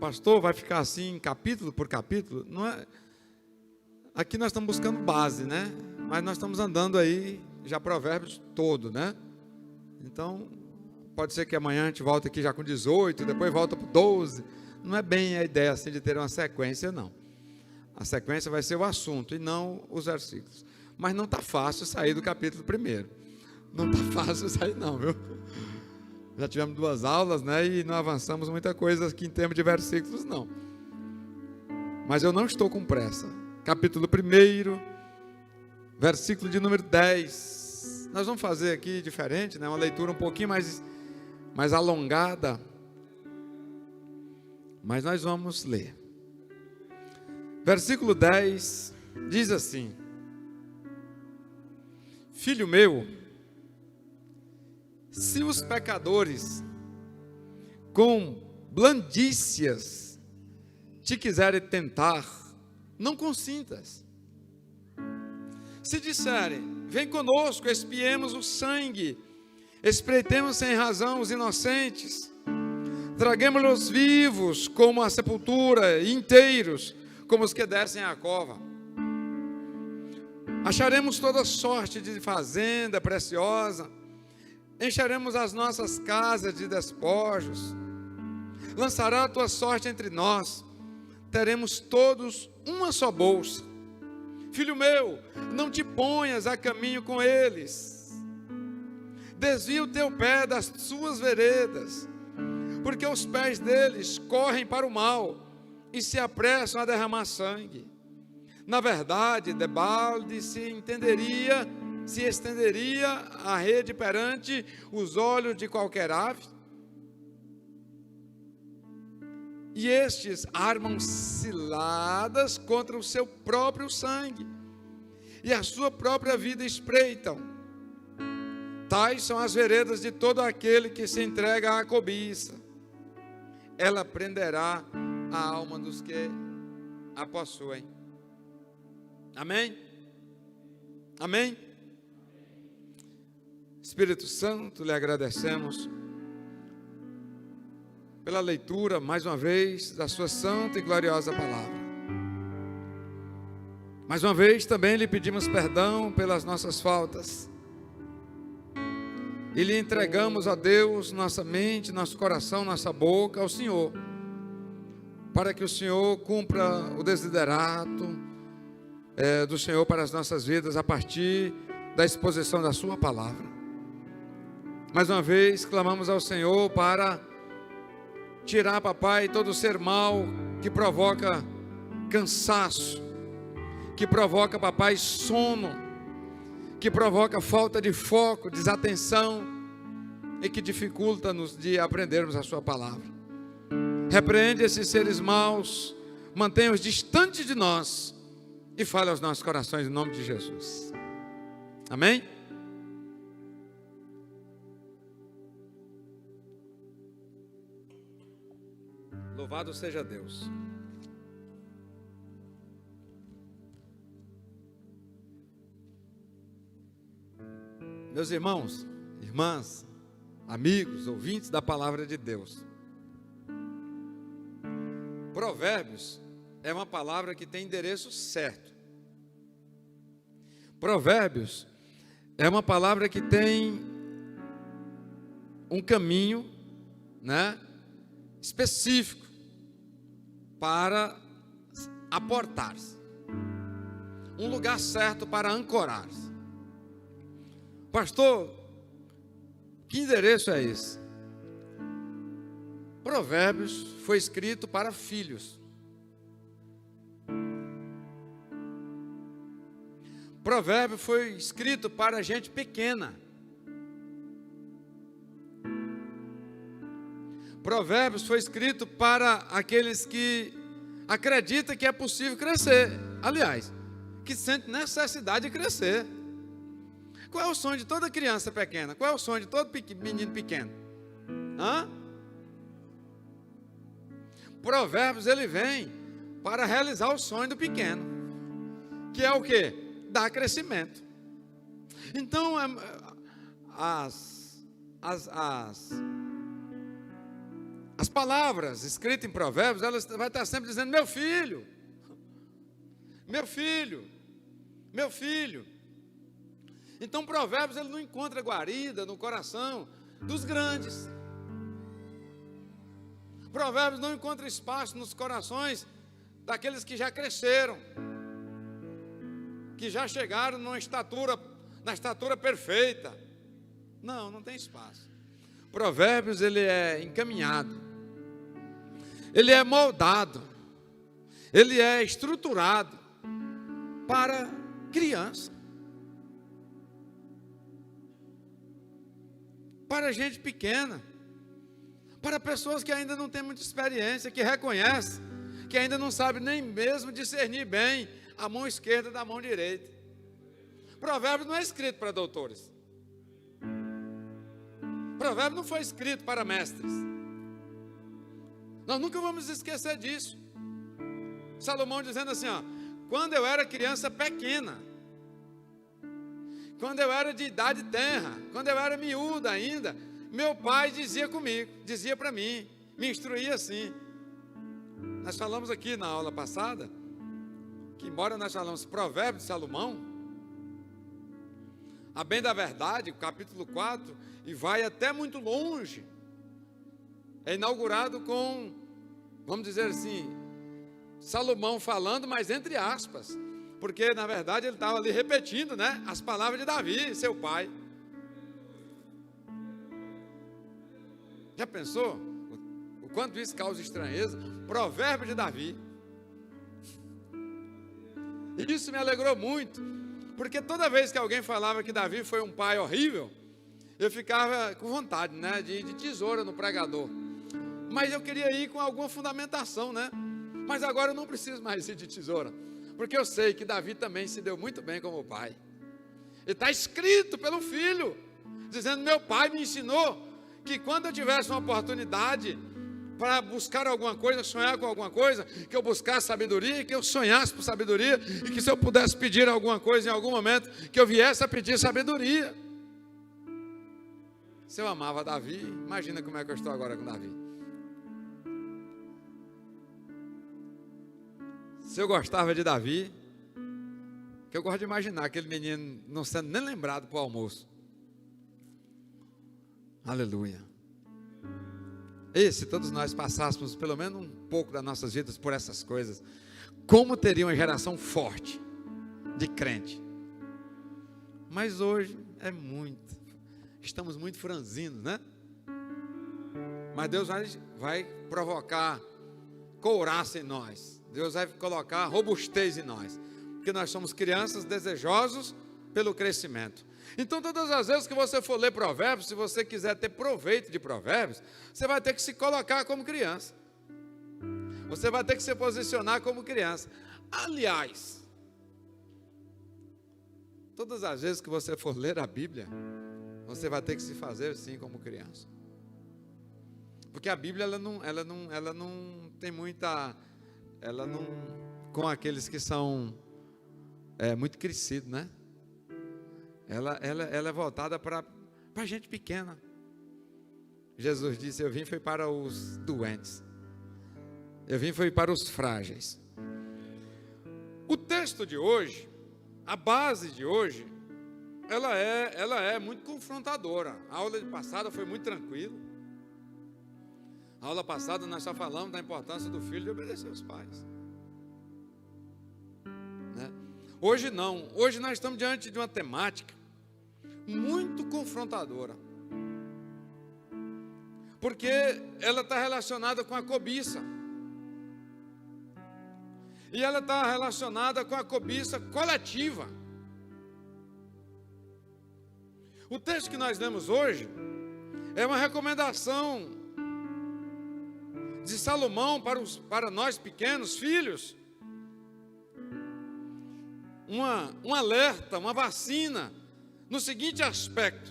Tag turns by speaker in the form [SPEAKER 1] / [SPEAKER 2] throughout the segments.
[SPEAKER 1] Pastor, vai ficar assim, capítulo por capítulo? Não é. Aqui nós estamos buscando base, né? Mas nós estamos andando aí, já Provérbios todo, né? Então, pode ser que amanhã a gente volte aqui já com 18, depois volta para 12. Não é bem a ideia assim de ter uma sequência, não. A sequência vai ser o assunto e não os versículos. Mas não está fácil sair do capítulo 1. Não está fácil sair não, viu? Já tivemos 2 aulas, né? E não avançamos muita coisa aqui em termos de versículos, não. Mas eu não estou com pressa. Capítulo 1, versículo de número 10. Nós vamos fazer aqui diferente, né? Uma leitura um pouquinho mais alongada. Mas nós vamos ler. Versículo 10 diz assim: Filho meu, se os pecadores com blandícias te quiserem tentar, não consintas. Se disserem, vem conosco, expiemos o sangue, espreitemos sem razão os inocentes, traguemos-los vivos como a sepultura, inteiros como os que descem à cova. Acharemos toda sorte de fazenda preciosa, encheremos as nossas casas de despojos, lançará a tua sorte entre nós, teremos todos uma só bolsa. Filho meu, não te ponhas a caminho com eles, desvia o teu pé das suas veredas, porque os pés deles correm para o mal, e se apressam a derramar sangue. Na verdade, debalde se estenderia a rede perante os olhos de qualquer ave. E estes armam ciladas contra o seu próprio sangue, e a sua própria vida espreitam. Tais são as veredas de todo aquele que se entrega à cobiça. Ela prenderá a alma dos que a possuem. Amém? Amém? Espírito Santo, lhe agradecemos pela leitura, mais uma vez, da sua santa e gloriosa palavra. Mais uma vez também lhe pedimos perdão pelas nossas faltas. E lhe entregamos a Deus nossa mente, nosso coração, nossa boca ao Senhor, para que o Senhor cumpra o desiderato do Senhor para as nossas vidas, a partir da exposição da sua palavra. Mais uma vez, clamamos ao Senhor para tirar, papai, todo ser mal que provoca cansaço, que provoca, papai, sono, que provoca falta de foco, desatenção, e que dificulta-nos de aprendermos a sua palavra. Repreende esses seres maus, mantenha-os distantes de nós e fale aos nossos corações em nome de Jesus. Amém? Louvado seja Deus. Meus irmãos, irmãs, amigos, ouvintes da palavra de Deus, Provérbios é uma palavra que tem endereço certo. Provérbios é uma palavra que tem um caminho, né, específico para aportar-se, um lugar certo para ancorar-se. Pastor, que endereço é esse? Provérbios foi escrito para filhos. Provérbio foi escrito para gente pequena. Provérbios foi escrito para aqueles que acreditam que é possível crescer. Aliás, que sentem necessidade de crescer. Qual é o sonho de toda criança pequena? Qual é o sonho de todo menino pequeno? Provérbios, ele vem para realizar o sonho do pequeno, que é o quê? Dar crescimento. Então, As palavras escritas em Provérbios, elas vai estar sempre dizendo: meu filho, meu filho, meu filho. Então Provérbios, ele não encontra guarida no coração dos grandes. Provérbios não encontra espaço nos corações daqueles que já cresceram, que já chegaram na estatura perfeita. Não, não tem espaço. Provérbios, ele é encaminhado, ele é moldado, ele é estruturado para criança, para gente pequena, para pessoas que ainda não têm muita experiência, que reconhecem, que ainda não sabem nem mesmo discernir bem a mão esquerda da mão direita. Provérbios não é escrito para doutores. Provérbios não foi escrito para mestres. Nós nunca vamos esquecer disso. Salomão dizendo assim, ó: quando eu era criança pequena, quando eu era de idade tenra, quando eu era miúda ainda, meu pai dizia comigo, dizia para mim, me instruía assim. Nós falamos aqui na aula passada, que embora nós falamos Provérbios de Salomão, a bem da verdade, o capítulo 4, e vai até muito longe, é inaugurado com, vamos dizer assim, Salomão falando, mas entre aspas, porque na verdade ele estava ali repetindo, né, as palavras de Davi, seu pai. Já pensou o quanto isso causa estranheza? Provérbio de Davi. E isso me alegrou muito, porque toda vez que alguém falava que Davi foi um pai horrível, eu ficava com vontade, né, de ir de tesoura no pregador. Mas eu queria ir com alguma fundamentação, né? Mas agora eu não preciso mais ir de tesoura, porque eu sei que Davi também se deu muito bem como pai. E está escrito pelo filho, dizendo: meu pai me ensinou que quando eu tivesse uma oportunidade para buscar alguma coisa, sonhar com alguma coisa, que eu buscasse sabedoria, que eu sonhasse por sabedoria, e que se eu pudesse pedir alguma coisa em algum momento, que eu viesse a pedir sabedoria. Se eu amava Davi, imagina como é que eu estou agora com Davi. Se eu gostava de Davi, que eu gosto de imaginar aquele menino não sendo nem lembrado para o almoço. Aleluia. E se todos nós passássemos pelo menos um pouco das nossas vidas por essas coisas, como teria uma geração forte de crente? Mas hoje estamos muito franzinos, né? Mas Deus vai provocar couraça em nós. Deus vai colocar robustez em nós, porque nós somos crianças desejosos pelo crescimento. Então todas as vezes que você for ler Provérbios, se você quiser ter proveito de Provérbios, você vai ter que se colocar como criança, você vai ter que se posicionar como criança. Aliás, todas as vezes que você for ler a Bíblia, você vai ter que se fazer assim como criança, porque a Bíblia ela não tem muita, ela não, com aqueles que são muito crescidos, né? Ela é voltada para gente pequena. Jesus disse: eu vim foi para os doentes, eu vim foi para os frágeis. O texto de hoje, a base de hoje, ela é muito confrontadora. A aula passada foi muito tranquila. A aula passada nós só falamos da importância do filho de obedecer aos pais, né? Hoje não, hoje nós estamos diante de uma temática muito confrontadora, porque ela está relacionada com a cobiça, e ela está relacionada com a cobiça coletiva. O texto que nós lemos hoje é uma recomendação de Salomão para nós pequenos filhos, um alerta, uma vacina, no seguinte aspecto: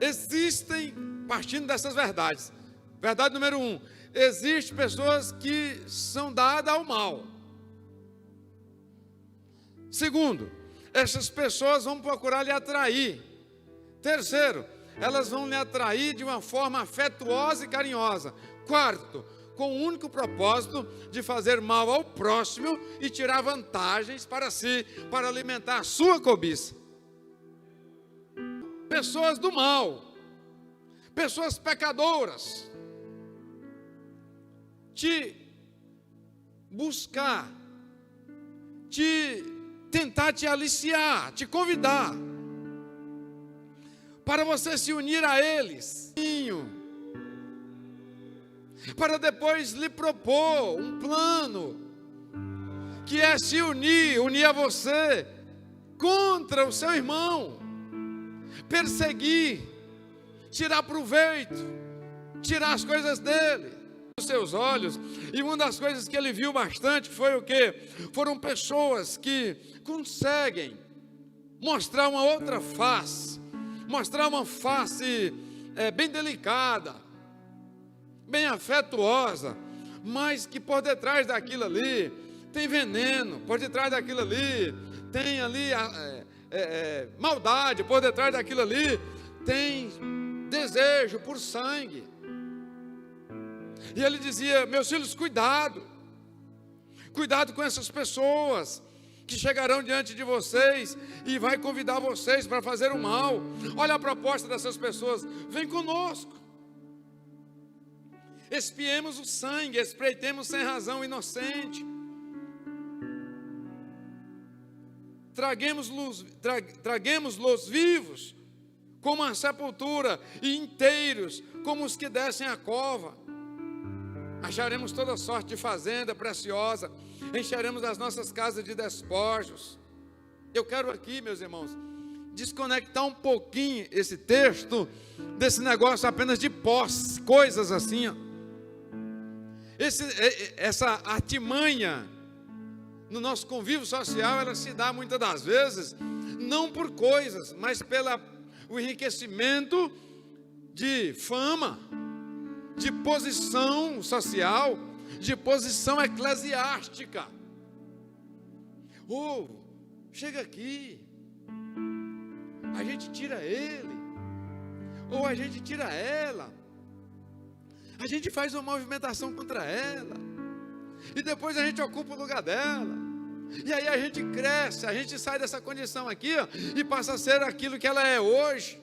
[SPEAKER 1] existem, partindo dessas verdades, verdade número 1, existem pessoas que são dadas ao mal. Segundo, essas pessoas vão procurar lhe atrair. Terceiro, elas vão lhe atrair de uma forma afetuosa e carinhosa. Quarto, com o único propósito de fazer mal ao próximo e tirar vantagens para si, para alimentar a sua cobiça. Pessoas do mal, pessoas pecadoras, te buscar, tentar te aliciar, te convidar, para você se unir a eles, para depois lhe propor um plano, que é se unir a você contra o seu irmão, perseguir, tirar proveito, tirar as coisas dele, dos seus olhos. E uma das coisas que ele viu bastante foi o quê? Foram pessoas que conseguem mostrar uma outra face, mostrar uma face bem delicada, bem afetuosa, mas que por detrás daquilo ali tem veneno, por detrás daquilo ali tem ali maldade, por detrás daquilo ali tem desejo por sangue. E ele dizia: meus filhos, cuidado com essas pessoas que chegarão diante de vocês e vai convidar vocês para fazer o mal. Olha a proposta dessas pessoas: vem conosco, espiemos o sangue, espreitemos sem razão o inocente, traguemos-los vivos como a sepultura, e inteiros como os que descem a cova. Acharemos toda sorte de fazenda preciosa, encheremos as nossas casas de despojos. Eu quero aqui, meus irmãos, desconectar um pouquinho esse texto desse negócio apenas de posse, coisas assim, ó. Essa artimanha no nosso convívio social, ela se dá muitas das vezes não por coisas, mas pelo enriquecimento de fama, de posição social, de posição eclesiástica. Chega aqui, a gente tira ele, ou a gente tira ela, a gente faz uma movimentação contra ela, e depois a gente ocupa o lugar dela, e aí a gente cresce, a gente sai dessa condição aqui, ó, e passa a ser aquilo que ela é hoje,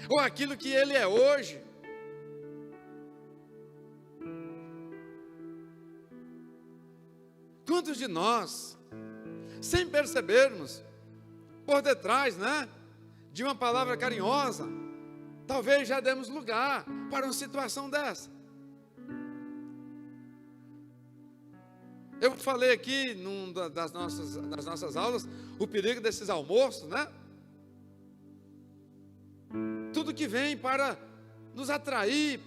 [SPEAKER 1] ou aquilo que ele é hoje. Quantos de nós, sem percebermos, por detrás, de uma palavra carinhosa, talvez já demos lugar para uma situação dessa? Eu falei aqui das nossas aulas o perigo desses almoços, Tudo que vem para nos atrair,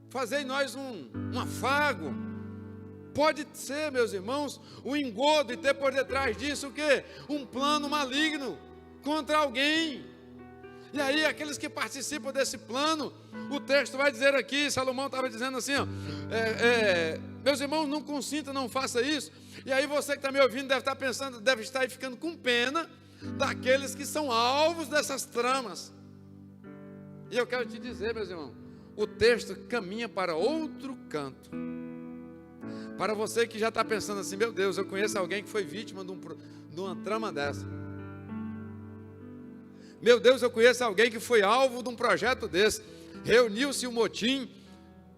[SPEAKER 1] fazer em nós um afago, pode ser, meus irmãos, um engodo, e ter por detrás disso o quê? Um plano maligno contra alguém. E aí aqueles que participam desse plano, o texto vai dizer aqui, Salomão estava dizendo assim, ó, meus irmãos, não consinta, não faça isso. E aí você que está me ouvindo deve estar pensando, deve estar aí ficando com pena daqueles que são alvos dessas tramas. E eu quero te dizer, meus irmãos, o texto caminha para outro canto. Para você que já está pensando assim: meu Deus, eu conheço alguém que foi vítima de uma trama dessa. Meu Deus, eu conheço alguém que foi alvo de um projeto desse. Reuniu-se um motim,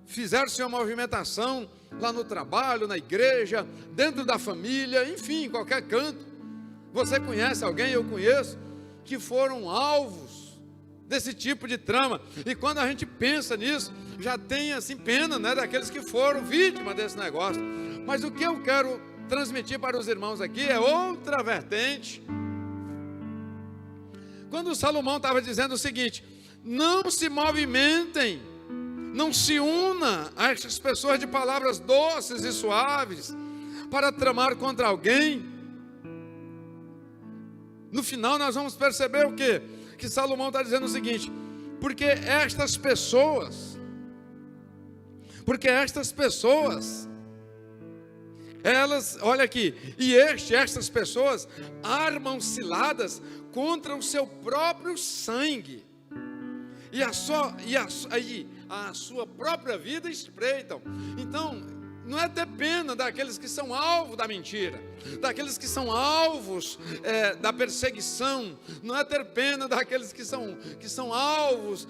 [SPEAKER 1] fizeram-se uma movimentação lá no trabalho, na igreja, dentro da família, enfim, em qualquer canto. Você conhece alguém, eu conheço, que foram alvos desse tipo de trama. E quando a gente pensa nisso, já tem assim pena, daqueles que foram vítimas desse negócio. Mas o que eu quero transmitir para os irmãos aqui é outra vertente. Quando o Salomão estava dizendo o seguinte: não se movimentem, não se una a essas pessoas de palavras doces e suaves para tramar contra alguém. No final nós vamos perceber o quê? Que Salomão está dizendo o seguinte: porque estas pessoas, elas, olha aqui, estas pessoas armam ciladas contra o seu próprio sangue. e a sua própria vida espreitam. Então, não é ter pena daqueles que são alvo da mentira, daqueles que são alvos da perseguição, não é ter pena daqueles que são alvos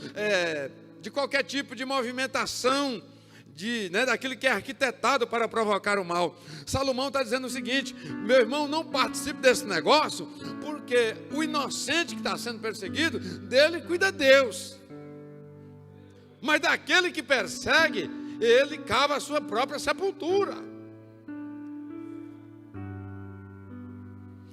[SPEAKER 1] de qualquer tipo de movimentação, daquilo que é arquitetado para provocar o mal. Salomão está dizendo o seguinte: meu irmão, não participe desse negócio, porque o inocente que está sendo perseguido, dele cuida Deus, mas daquele que persegue, ele cava a sua própria sepultura.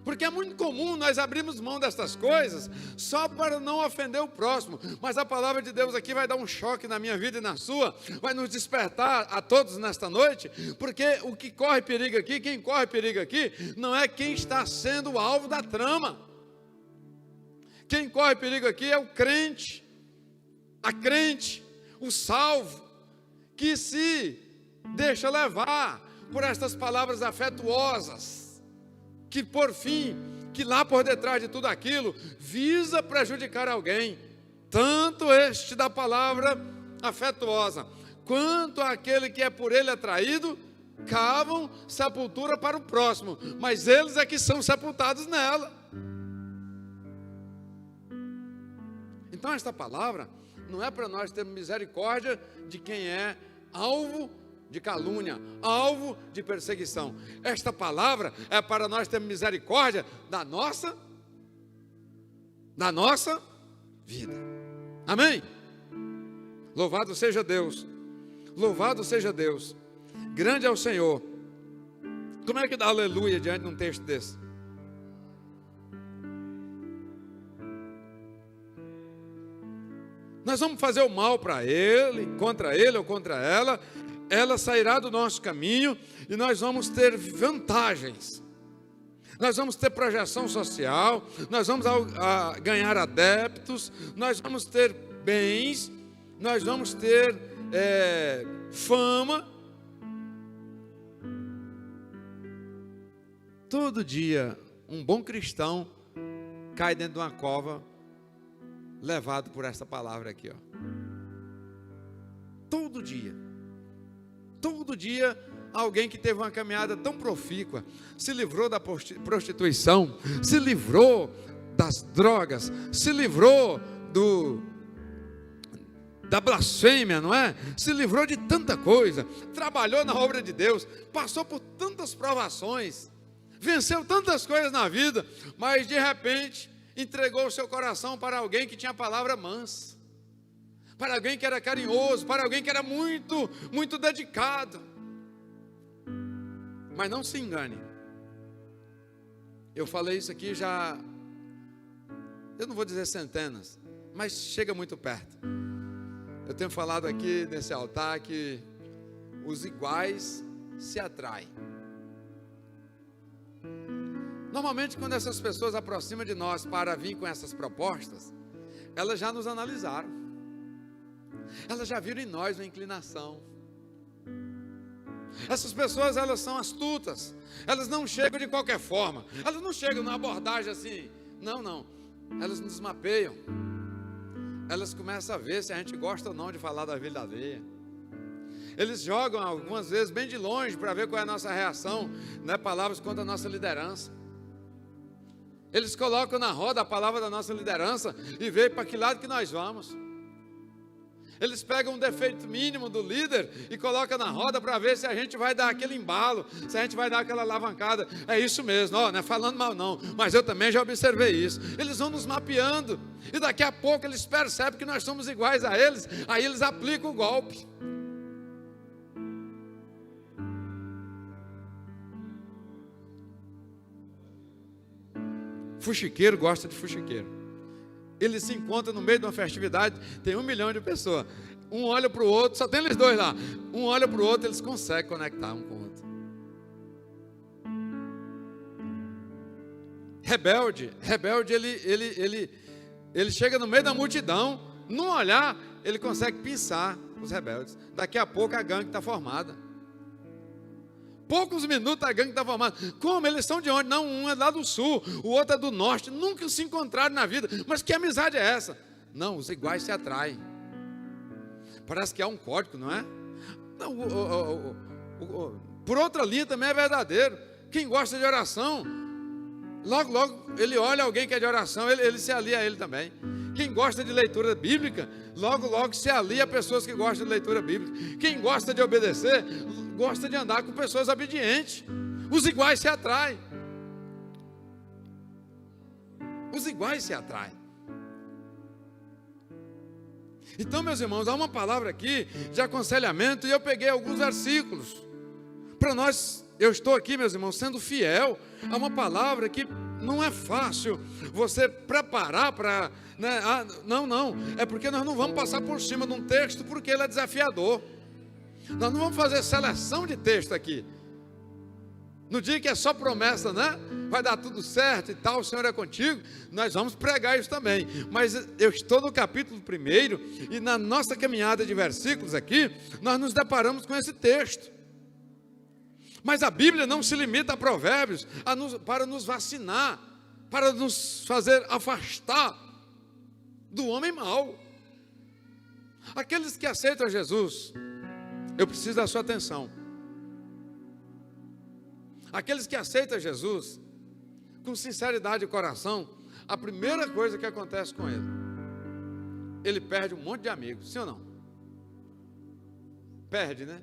[SPEAKER 1] Porque é muito comum nós abrirmos mão destas coisas só para não ofender o próximo. Mas a palavra de Deus aqui vai dar um choque na minha vida e na sua, vai nos despertar a todos nesta noite, porque o que corre perigo aqui, quem corre perigo aqui, não é quem está sendo o alvo da trama. Quem corre perigo aqui é o crente, a crente, o salvo, que se deixa levar por estas palavras afetuosas, que por fim, que lá por detrás de tudo aquilo, visa prejudicar alguém, tanto este da palavra afetuosa, quanto aquele que é por ele atraído, cavam sepultura para o próximo, mas eles é que são sepultados nela. Então esta palavra não é para nós termos misericórdia de quem é alvo de calúnia, alvo de perseguição. Esta palavra é para nós termos misericórdia da nossa vida. Amém? Louvado seja Deus. Louvado seja Deus. Grande é o Senhor. Como é que dá aleluia diante de um texto desse? Nós vamos fazer o mal para ele ou contra ela, ela sairá do nosso caminho e nós vamos ter vantagens, nós vamos ter projeção social, nós vamos ganhar adeptos, nós vamos ter bens, nós vamos ter fama. Todo dia um bom cristão cai dentro de uma cova, levado por essa palavra aqui, ó. Todo dia, alguém que teve uma caminhada tão profícua, se livrou da prostituição, se livrou das drogas, se livrou da blasfêmia, não é? Se livrou de tanta coisa, trabalhou na obra de Deus, passou por tantas provações, venceu tantas coisas na vida, mas de repente entregou o seu coração para alguém que tinha a palavra mansa, para alguém que era carinhoso, para alguém que era muito, muito dedicado. Mas não se engane, eu falei isso aqui já, eu não vou dizer centenas, mas chega muito perto. Eu tenho falado aqui nesse altar que os iguais se atraem. Normalmente, quando essas pessoas aproximam de nós para vir com essas propostas, elas já nos analisaram, elas já viram em nós uma inclinação. Essas pessoas, elas são astutas, elas não chegam de qualquer forma, elas não chegam numa abordagem assim, não, elas nos mapeiam, elas começam a ver se a gente gosta ou não de falar da vida alheia. Eles jogam algumas vezes bem de longe para ver qual é a nossa reação, palavras contra a nossa liderança. Eles colocam na roda a palavra da nossa liderança e veem para que lado que nós vamos. Eles pegam um defeito mínimo do líder e colocam na roda para ver se a gente vai dar aquele embalo, se a gente vai dar aquela alavancada. É isso mesmo, não é falando mal não, mas eu também já observei isso. Eles vão nos mapeando e daqui a pouco eles percebem que nós somos iguais a eles, aí eles aplicam o golpe. Fuxiqueiro gosta de fuxiqueiro. Ele se encontra no meio de uma festividade, tem 1 milhão de pessoas. Um olha para o outro, só tem eles dois lá. Um olha para o outro, eles conseguem conectar um com o outro. Rebelde, ele chega no meio da multidão, num olhar, ele consegue pinçar os rebeldes. Daqui a pouco a gangue está formada. Poucos minutos a gangue está formada. Como? Eles são de onde? Não, um é lá do sul, o outro é do norte. Nunca se encontraram na vida. Mas que amizade é essa? Não, os iguais se atraem. Parece que há um código, não é? Não, por outra linha também é verdadeiro. Quem gosta de oração, logo ele olha alguém que é de oração, ele se alia a ele também. Quem gosta de leitura bíblica, logo se alia a pessoas que gostam de leitura bíblica. Quem gosta de obedecer, gosta de andar com pessoas obedientes. Os iguais se atraem. Os iguais se atraem. Então, meus irmãos, há uma palavra aqui de aconselhamento, e eu peguei alguns versículos para nós. Eu estou aqui, meus irmãos, sendo fiel a uma palavra que não é fácil você preparar para, né? Não, é porque nós não vamos passar por cima de um texto, porque ele é desafiador. Nós não vamos fazer seleção de texto aqui. No dia que é só promessa, né? Vai dar tudo certo e tal, o Senhor é contigo, nós vamos pregar isso também. Mas eu estou no capítulo 1, e na nossa caminhada de versículos aqui, nós nos deparamos com esse texto. Mas a Bíblia não se limita a provérbios para nos vacinar, para nos fazer afastar do homem mau. Aqueles que aceitam Jesus, eu preciso da sua atenção. Aqueles que aceitam Jesus, com sinceridade de coração, a primeira coisa que acontece com ele perde um monte de amigos, sim ou não? Perde, né?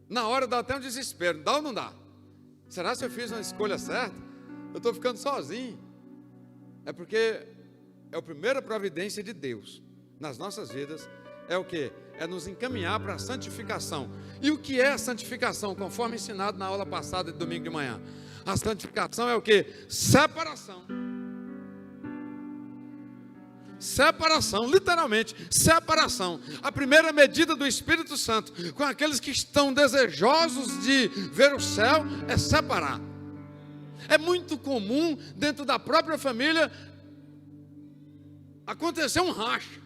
[SPEAKER 1] Na hora dá até um desespero, dá ou não dá? Será que eu fiz uma escolha certa? Eu estou ficando sozinho. É porque é a primeira providência de Deus nas nossas vidas. É o quê? É nos encaminhar para a santificação. E o que é a santificação? Conforme ensinado na aula passada de domingo de manhã. A santificação é o quê? Separação. Separação, literalmente, separação. A primeira medida do Espírito Santo com aqueles que estão desejosos de ver o céu é separar. É muito comum dentro da própria família acontecer um racha.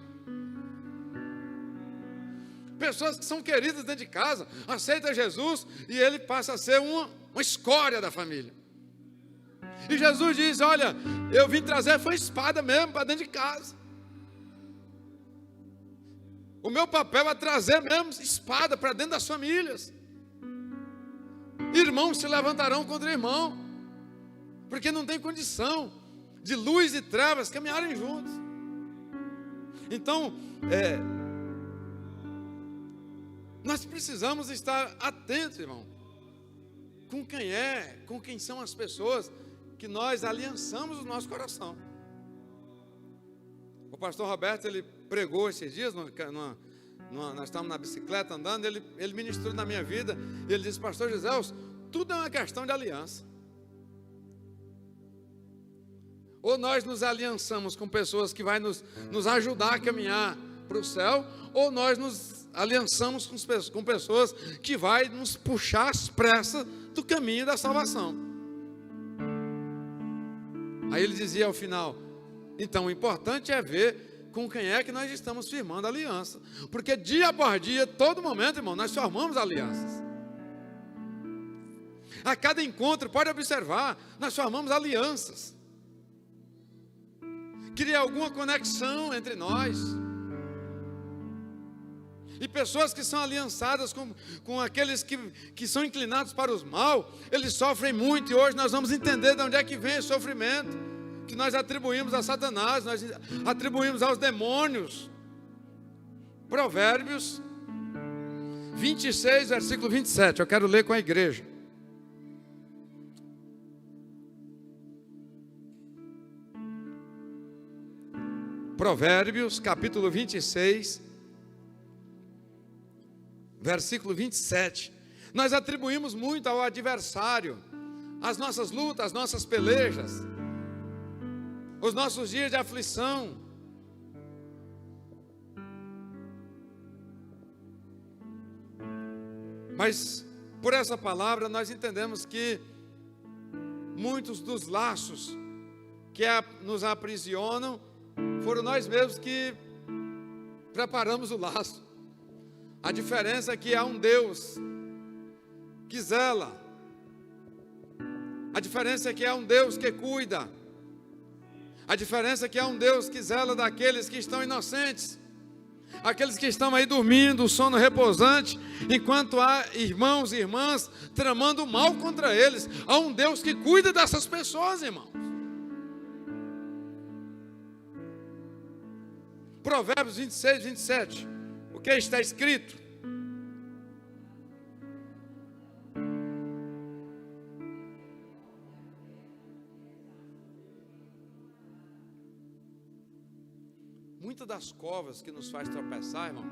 [SPEAKER 1] Pessoas que são queridas dentro de casa, aceitam Jesus e ele passa a ser uma escória da família. E Jesus diz: olha, eu vim trazer foi espada mesmo para dentro de casa. O meu papel é trazer mesmo espada para dentro das famílias. Irmãos se levantarão contra irmão, porque não tem condição de luz e trevas caminharem juntos. Então, nós precisamos estar atentos, irmão, com quem são as pessoas que nós aliançamos o nosso coração. O pastor Roberto, ele pregou esses dias, nós estávamos na bicicleta andando, ele ministrou na minha vida, ele disse: pastor José, tudo é uma questão de aliança. Ou nós nos aliançamos com pessoas que vão nos ajudar a caminhar para o céu, ou nós nos aliançamos com pessoas que vai nos puxar às pressas do caminho da salvação. Aí ele dizia ao final: então o importante é ver com quem é que nós estamos firmando aliança, porque dia após dia, todo momento, irmão, nós formamos alianças. A cada encontro, pode observar, nós formamos alianças. Cria alguma conexão entre nós. E pessoas que são aliançadas com aqueles que são inclinados para os mal, eles sofrem muito. E hoje nós vamos entender de onde é que vem esse sofrimento, que nós atribuímos a Satanás, nós atribuímos aos demônios. Provérbios 26, versículo 27, eu quero ler com a igreja. Provérbios, capítulo 26, versículo 27. Nós atribuímos muito ao adversário as nossas lutas, as nossas pelejas, os nossos dias de aflição. Mas por essa palavra nós entendemos que muitos dos laços que nos aprisionam foram nós mesmos que preparamos o laço. A diferença é que há um Deus que zela. A diferença é que há um Deus que cuida. A diferença é que há um Deus que zela daqueles que estão inocentes, aqueles que estão aí dormindo, o sono repousante, enquanto há irmãos e irmãs tramando mal contra eles. Há um Deus que cuida dessas pessoas, irmãos. Provérbios 26, 27. O que está escrito? Muitas das covas que nos faz tropeçar, irmão,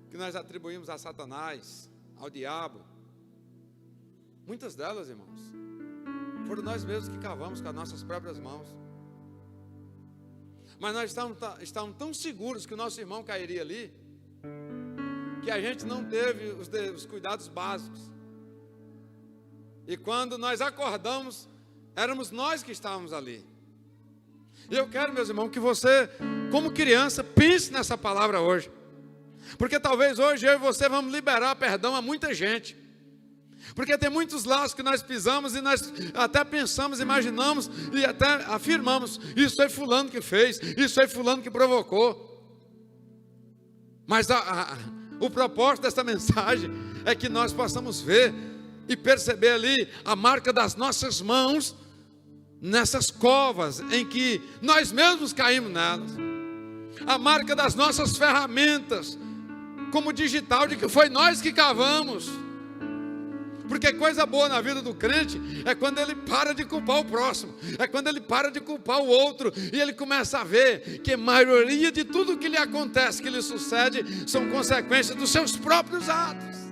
[SPEAKER 1] que nós atribuímos a Satanás, ao diabo, muitas delas, irmãos, foram nós mesmos que cavamos com as nossas próprias mãos. Mas nós estávamos tão seguros que o nosso irmão cairia ali, que a gente não teve os cuidados básicos. E quando nós acordamos, éramos nós que estávamos ali. E eu quero, meus irmãos, que você, como criança, pense nessa palavra hoje. Porque talvez hoje eu e você vamos liberar perdão a muita gente. Porque tem muitos laços que nós pisamos e nós até pensamos, imaginamos e até afirmamos: isso foi fulano que fez, isso foi fulano que provocou. Mas o propósito desta mensagem é que nós possamos ver e perceber ali a marca das nossas mãos nessas covas em que nós mesmos caímos nelas. A marca das nossas ferramentas, como digital, de que foi nós que cavamos. Porque coisa boa na vida do crente é quando ele para de culpar o próximo, é quando ele para de culpar o outro, e ele começa a ver que a maioria de tudo que lhe acontece, que lhe sucede, são consequências dos seus próprios atos.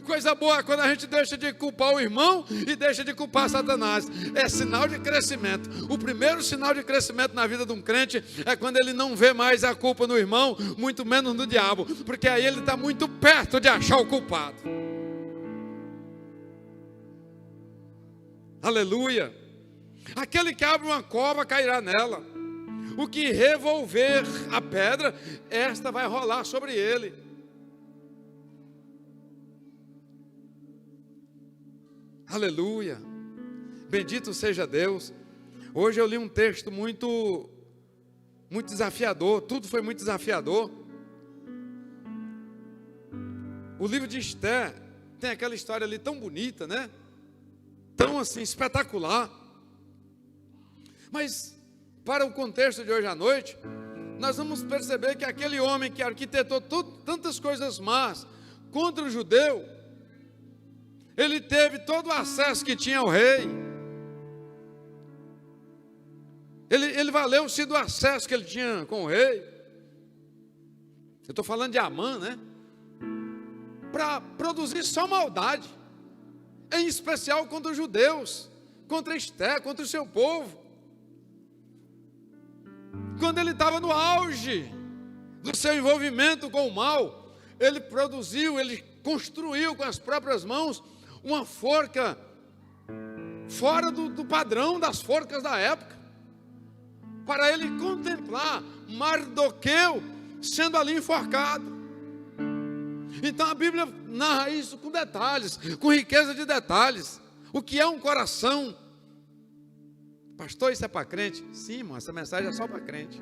[SPEAKER 1] Coisa boa é quando a gente deixa de culpar o irmão e deixa de culpar Satanás. É sinal de crescimento. O primeiro sinal de crescimento na vida de um crente é quando ele não vê mais a culpa no irmão, muito menos no diabo, porque aí ele está muito perto de achar o culpado. Aleluia. Aquele que abre uma cova cairá nela. O que revolver a pedra, esta vai rolar sobre ele. Aleluia, bendito seja Deus. Hoje eu li um texto muito desafiador, tudo foi muito desafiador. O livro de Esther tem aquela história ali tão bonita, né? Tão assim, espetacular. Mas, para o contexto de hoje à noite, nós vamos perceber que aquele homem que arquitetou tantas coisas más contra o judeu, ele teve todo o acesso que tinha ao rei. Ele valeu-se do acesso que ele tinha com o rei. Eu estou falando de Amã, né? Para produzir só maldade, em especial contra os judeus, contra Esther, contra o seu povo. Quando ele estava no auge do seu envolvimento com o mal, ele construiu com as próprias mãos uma forca fora do padrão das forcas da época, para ele contemplar Mardoqueu sendo ali enforcado. Então a Bíblia narra isso com detalhes, com riqueza de detalhes. O que é um coração? Pastor, isso é para crente? Sim, irmão, essa mensagem é só para crente.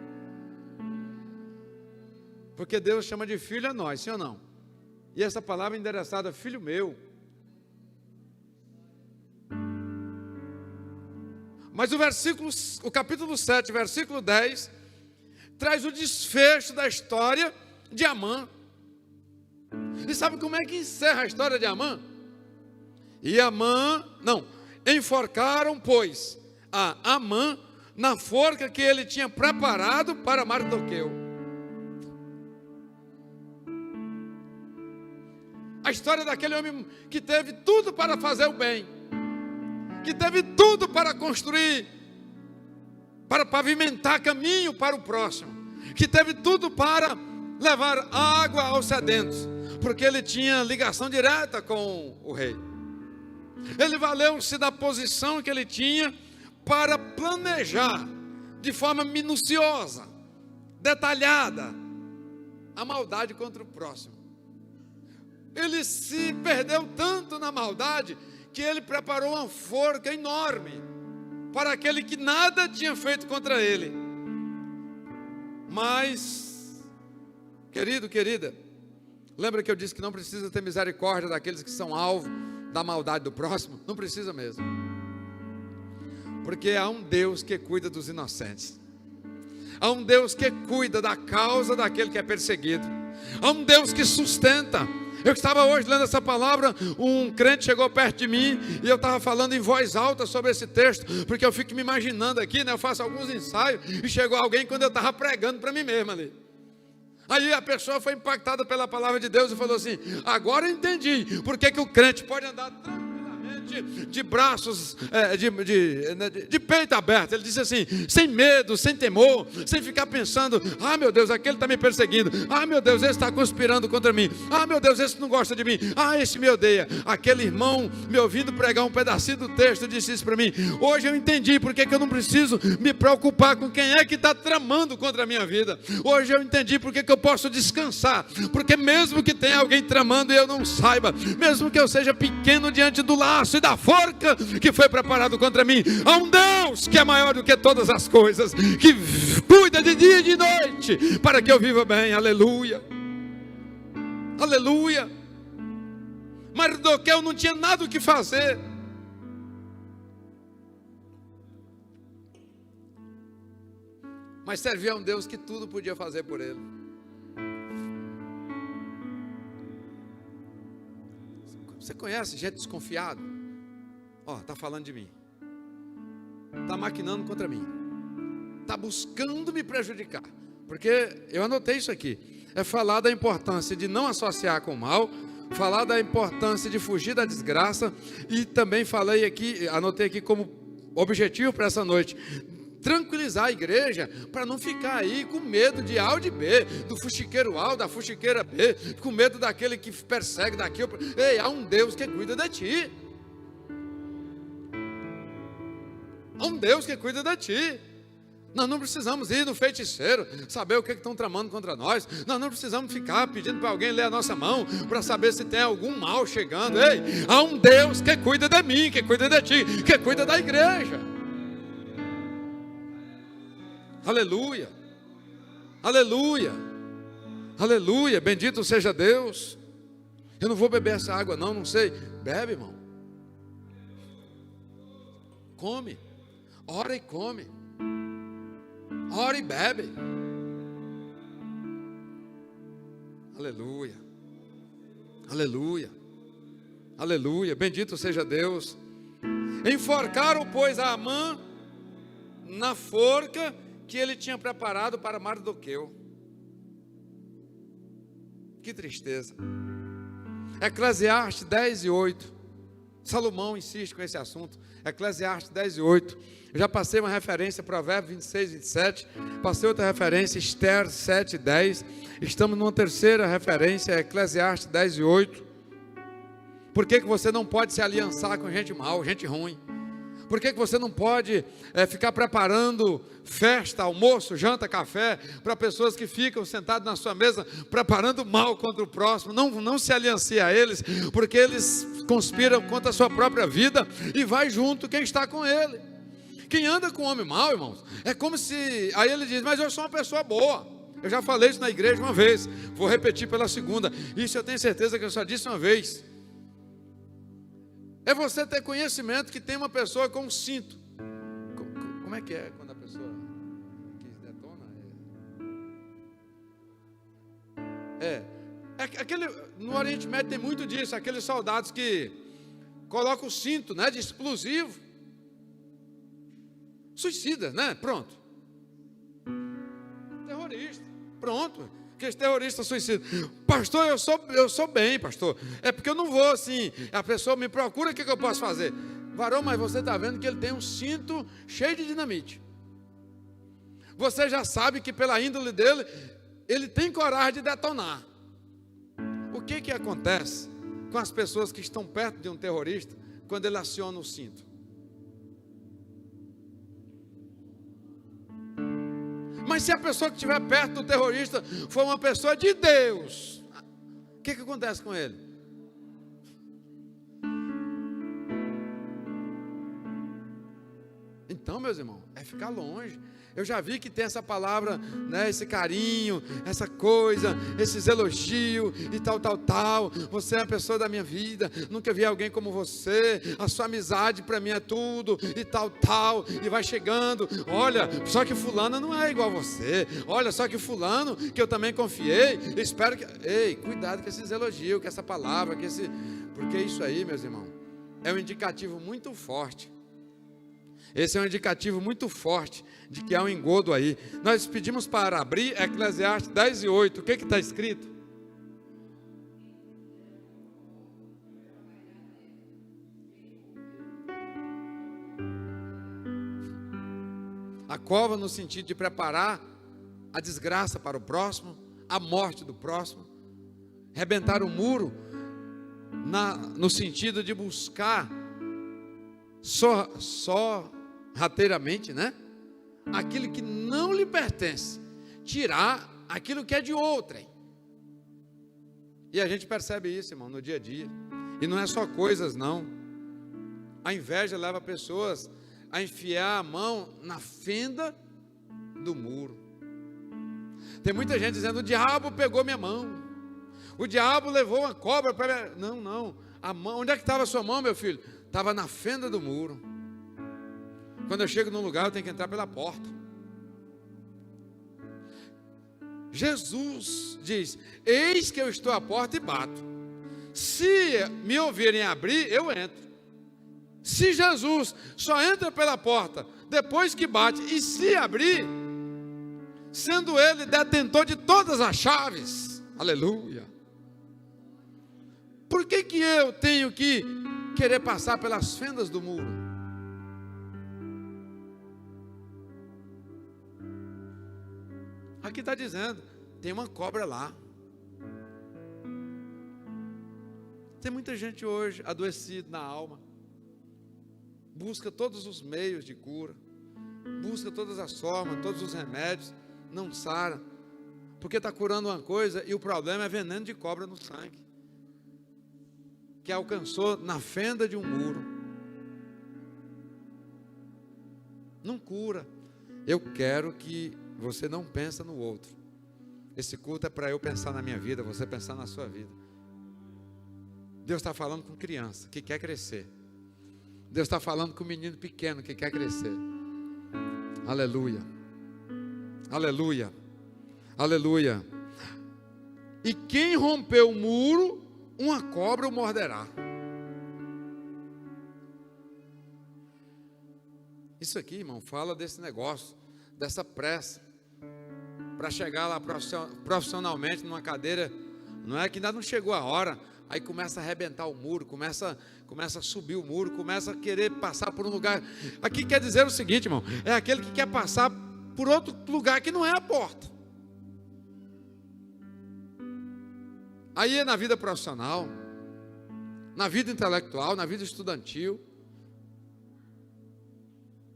[SPEAKER 1] Porque Deus chama de filho a nós, sim ou não? E essa palavra é endereçada: filho meu. Mas o capítulo 7, versículo 10, traz o desfecho da história de Amã. E sabe como é que encerra a história de Amã? Enforcaram, pois, a Amã na forca que ele tinha preparado para Mardoqueu. A história daquele homem que teve tudo para fazer o bem, que teve tudo para construir, para pavimentar caminho para o próximo, que teve tudo para levar água aos sedentos, porque ele tinha ligação direta com o rei. Ele valeu-se da posição que ele tinha para planejar de forma minuciosa, detalhada, a maldade contra o próximo. Ele se perdeu tanto na maldade que ele preparou uma forca enorme para aquele que nada tinha feito contra ele. Mas, querido, querida, lembra que eu disse que não precisa ter misericórdia daqueles que são alvo da maldade do próximo? Não precisa mesmo. Porque há um Deus que cuida dos inocentes. Há um Deus que cuida da causa daquele que é perseguido. Há um Deus que sustenta. Eu estava hoje lendo essa palavra, um crente chegou perto de mim e eu estava falando em voz alta sobre esse texto, porque eu fico me imaginando aqui, né? Eu faço alguns ensaios e chegou alguém quando eu estava pregando para mim mesmo ali. Aí a pessoa foi impactada pela palavra de Deus e falou assim: agora eu entendi por que o crente pode andar tranquilamente de braços, de peito aberto. Ele disse assim, sem medo, sem temor, sem ficar pensando: ah, meu Deus, aquele está me perseguindo, ah, meu Deus, esse está conspirando contra mim, ah, meu Deus, esse não gosta de mim, ah, esse me odeia. Aquele irmão me ouvindo pregar um pedacinho do texto disse isso para mim: hoje eu entendi por que eu não preciso me preocupar com quem é que está tramando contra a minha vida. Hoje eu entendi por que eu posso descansar, porque mesmo que tenha alguém tramando e eu não saiba, mesmo que eu seja pequeno diante do laço e da forca que foi preparado contra mim, há um Deus que é maior do que todas as coisas, que cuida de dia e de noite para que eu viva bem. Aleluia, aleluia. Mardoqueu não tinha nada o que fazer. Mas servia a um Deus que tudo podia fazer por ele. Você conhece gente desconfiada? Ó, está falando de mim, está maquinando contra mim, está buscando me prejudicar. Porque eu anotei isso aqui, é falar da importância de não associar com o mal, falar da importância de fugir da desgraça, e também falei aqui, anotei aqui como objetivo para essa noite, tranquilizar a igreja, para não ficar aí com medo de A ou de B, do fuxiqueiro A ou da fuxiqueira B, com medo daquele que persegue daqui. Ei, há um Deus que cuida de ti. Há um Deus que cuida de ti. Nós não precisamos ir no feiticeiro, saber o que estão tramando contra nós. Nós não precisamos ficar pedindo para alguém ler a nossa mão, para saber se tem algum mal chegando. Ei, há um Deus que cuida de mim, que cuida de ti, que cuida da igreja. Aleluia, aleluia, aleluia, bendito seja Deus. Eu não vou beber essa água não sei. Bebe, irmão. Come, ora e come, ora e bebe. Aleluia, aleluia, aleluia, bendito seja Deus. Enforcaram, pois, a Amã na forca que ele tinha preparado para Mardoqueu. Que tristeza. Eclesiastes 10:8. Salomão insiste com esse assunto. Eclesiastes 10:8. Eu já passei uma referência, Provérbios 26:27. Passei outra referência, Esther 7:10. Estamos numa terceira referência, Eclesiastes 10:8. Por que você não pode se aliançar com gente mal, gente ruim? Por que você não pode ficar preparando festa, almoço, janta, café para pessoas que ficam sentadas na sua mesa preparando mal contra o próximo? Não se aliancie a eles, porque eles conspiram contra a sua própria vida e vai junto quem está com ele. Quem anda com homem mau, irmãos, é como se... Aí ele diz: mas eu sou uma pessoa boa. Eu já falei isso na igreja uma vez, vou repetir pela segunda. Isso eu tenho certeza que eu só disse uma vez. É você ter conhecimento que tem uma pessoa com um cinto. Como é que é quando a pessoa que detona? Aquele, no Oriente Médio tem muito disso, aqueles soldados que colocam o cinto, né, de explosivo. Suicida, né? Pronto. Terrorista. Pronto. Aqueles terroristas suicidas. Pastor, eu sou bem, pastor. É porque eu não vou assim. A pessoa me procura, o que eu posso fazer? Varão, mas você está vendo que ele tem um cinto cheio de dinamite. Você já sabe que pela índole dele, ele tem coragem de detonar. O que acontece com as pessoas que estão perto de um terrorista quando ele aciona o cinto? Mas se a pessoa que estiver perto do terrorista for uma pessoa de Deus, o que acontece com ele? Então meus irmãos, é ficar longe. Eu já vi que tem essa palavra, né, esse carinho, essa coisa, esses elogios e tal. Você é a pessoa da minha vida, nunca vi alguém como você, a sua amizade para mim é tudo e tal. E vai chegando, olha, só que fulano não é igual a você. Olha, só que fulano, que eu também confiei, espero que... Ei, cuidado com esses elogios, com essa palavra, porque isso aí, meus irmãos, é um indicativo muito forte. Esse é um indicativo muito forte de que há um engodo aí. Nós pedimos para abrir Eclesiastes 10:8. O que está escrito? A cova no sentido de preparar a desgraça para o próximo, a morte do próximo. Rebentar o muro no sentido de buscar sorrateiramente, né? Aquilo que não lhe pertence, tirar aquilo que é de outrem. E a gente percebe isso, irmão, no dia a dia. E não é só coisas, não. A inveja leva pessoas a enfiar a mão na fenda do muro. Tem muita gente dizendo: o diabo pegou minha mão, o diabo levou uma cobra para minha... Não, a mão, onde é que estava a sua mão, meu filho? Estava na fenda do muro. Quando eu chego num lugar, eu tenho que entrar pela porta. Jesus diz: eis que eu estou à porta e bato. Se me ouvirem abrir, eu entro. Se Jesus só entra pela porta depois que bate, e se abrir, sendo ele detentor de todas as chaves, aleluia, por que eu tenho que querer passar pelas fendas do muro? Aqui está dizendo, tem uma cobra lá. Tem muita gente hoje adoecida na alma, busca todos os meios de cura, busca todas as formas, todos os remédios, não sara, porque está curando uma coisa e o problema é veneno de cobra no sangue, que alcançou na fenda de um muro. Não cura. Eu quero que você não pense no outro. Esse culto é para eu pensar na minha vida, você pensar na sua vida. Deus está falando com criança que quer crescer. Deus está falando com um menino pequeno que quer crescer. Aleluia. Aleluia. Aleluia. E quem rompeu o muro, uma cobra o morderá. Isso aqui, irmão, fala desse negócio, dessa pressa para chegar lá profissionalmente numa cadeira. Não é que ainda não chegou a hora, aí começa a arrebentar o muro, começa a subir o muro, começa a querer passar por um lugar. Aqui quer dizer o seguinte, irmão, é aquele que quer passar por outro lugar que não é a porta. Aí é na vida profissional, na vida intelectual, na vida estudantil.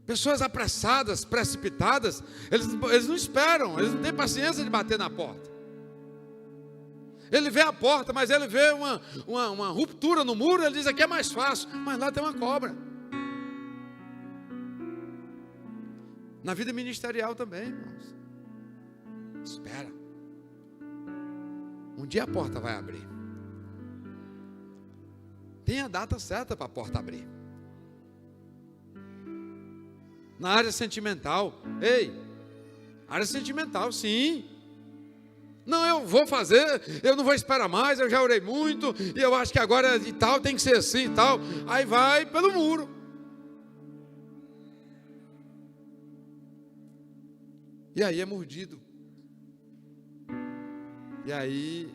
[SPEAKER 1] Pessoas apressadas, precipitadas, eles não esperam, eles não têm paciência de bater na porta. Ele vê a porta, mas ele vê uma ruptura no muro, ele diz: aqui é mais fácil, mas lá tem uma cobra. Na vida ministerial também, irmãos. Espera. Um dia a porta vai abrir. Tem a data certa para a porta abrir. Na área sentimental, área sentimental, sim. Não, eu vou fazer, eu não vou esperar mais, eu já orei muito, e eu acho que agora e tal, tem que ser assim e tal. Aí vai pelo muro. E aí é mordido. E aí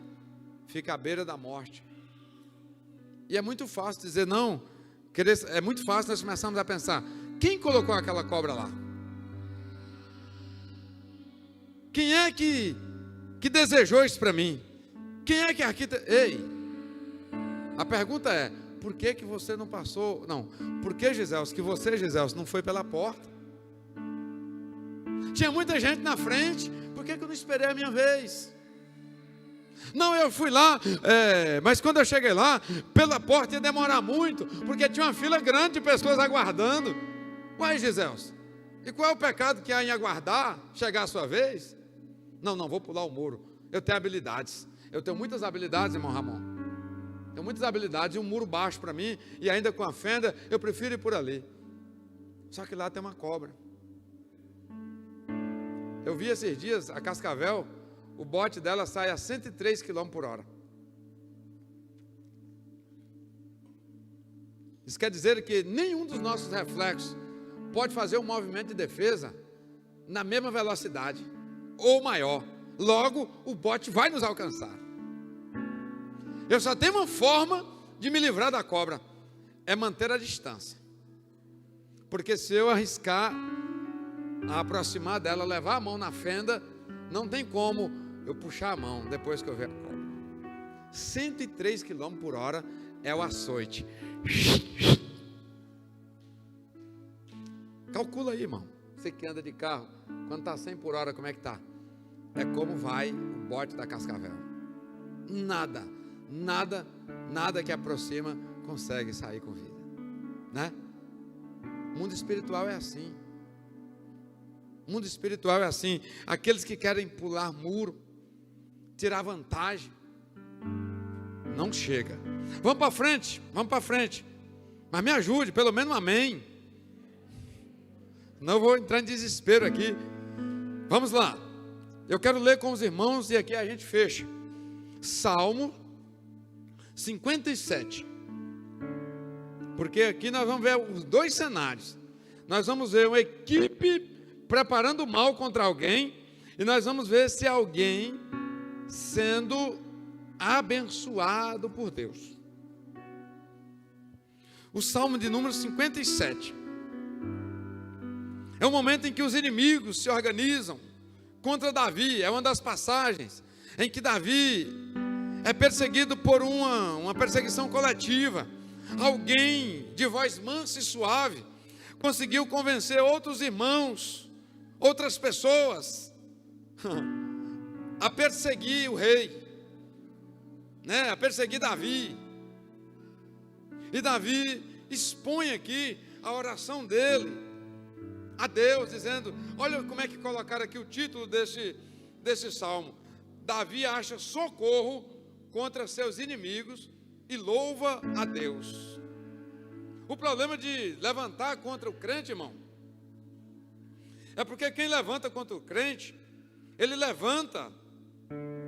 [SPEAKER 1] fica à beira da morte. E é muito fácil dizer não, é muito fácil nós começarmos a pensar: quem colocou aquela cobra lá? Quem é que desejou isso para mim? Quem é que a pergunta é: por que você não passou? Não, por que, Giselso, que você, Giselso, não foi pela porta? Tinha muita gente na frente, por que eu não esperei a minha vez? Não, eu fui lá, mas quando eu cheguei lá, pela porta ia demorar muito, porque tinha uma fila grande de pessoas aguardando. Uai, Giselso, E qual é o pecado que há em aguardar chegar a sua vez? Não, vou pular o muro. Eu tenho habilidades. Eu tenho muitas habilidades, irmão Ramon. Tenho muitas habilidades e um muro baixo para mim, e ainda com a fenda, eu prefiro ir por ali. Só que lá tem uma cobra. Eu vi esses dias a Cascavel, o bote dela sai a 103 km por hora. Isso quer dizer que nenhum dos nossos reflexos pode fazer um movimento de defesa na mesma velocidade ou maior. Logo, o bote vai nos alcançar. Eu só tenho uma forma de me livrar da cobra, é manter a distância. Porque se eu arriscar a aproximar dela, levar a mão na fenda, não tem como eu puxar a mão depois que eu ver a cobra. 103 km por hora é o açoite. Calcula aí, irmão. Você que anda de carro, quando está 100 por hora, como é que está? É como vai o bote da Cascavel. Nada que aproxima consegue sair com vida, né? O mundo espiritual é assim. O mundo espiritual é assim. Aqueles que querem pular muro, tirar vantagem, não chega. Vamos para frente. Mas me ajude, pelo menos um amém. Não vou entrar em desespero aqui. Vamos lá. Eu quero ler com os irmãos e aqui a gente fecha. Salmo 57. Porque aqui nós vamos ver os dois cenários. Nós vamos ver uma equipe preparando mal contra alguém, e nós vamos ver se alguém sendo abençoado por Deus. O Salmo de número 57 é o momento em que os inimigos se organizam contra Davi. É uma das passagens em que Davi é perseguido por uma perseguição coletiva. Alguém de voz mansa e suave conseguiu convencer outros irmãos, outras pessoas, a perseguir o rei, né? A perseguir Davi. E Davi expõe aqui a oração dele a Deus, dizendo, olha como é que colocaram aqui o título desse salmo. Davi acha socorro contra seus inimigos e louva a Deus. O problema de levantar contra o crente, irmão, é porque quem levanta contra o crente, ele levanta